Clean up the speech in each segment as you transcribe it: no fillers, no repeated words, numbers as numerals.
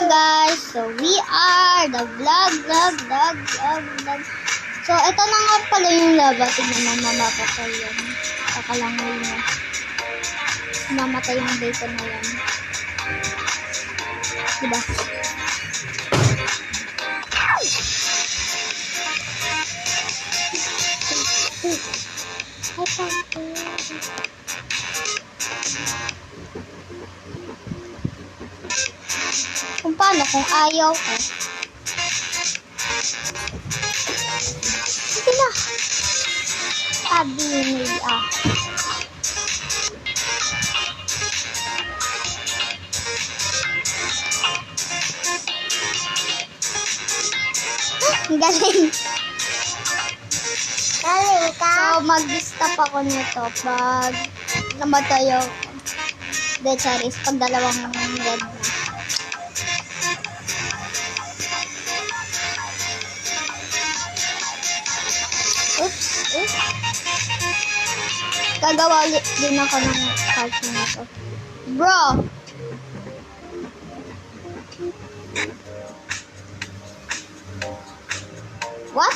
guys, so we are the vlog. So ito na nga pala yung lava. Tignan mo, mamapatay yun. Kakalangoy niya. Mamatay yung bacon na yan. Diba? Kung paano, kung ayaw ko. Sige na. Sabi niya. Ang galing. Galing ka? So, mag-stop ako nito pag namatay yung dead cherries pag dalawang red na. Oops. Gagawa ulit din ako ng part na ito. Bro! What?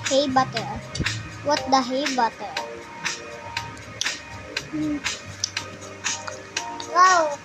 Hay butter. What the hay butter? Wow.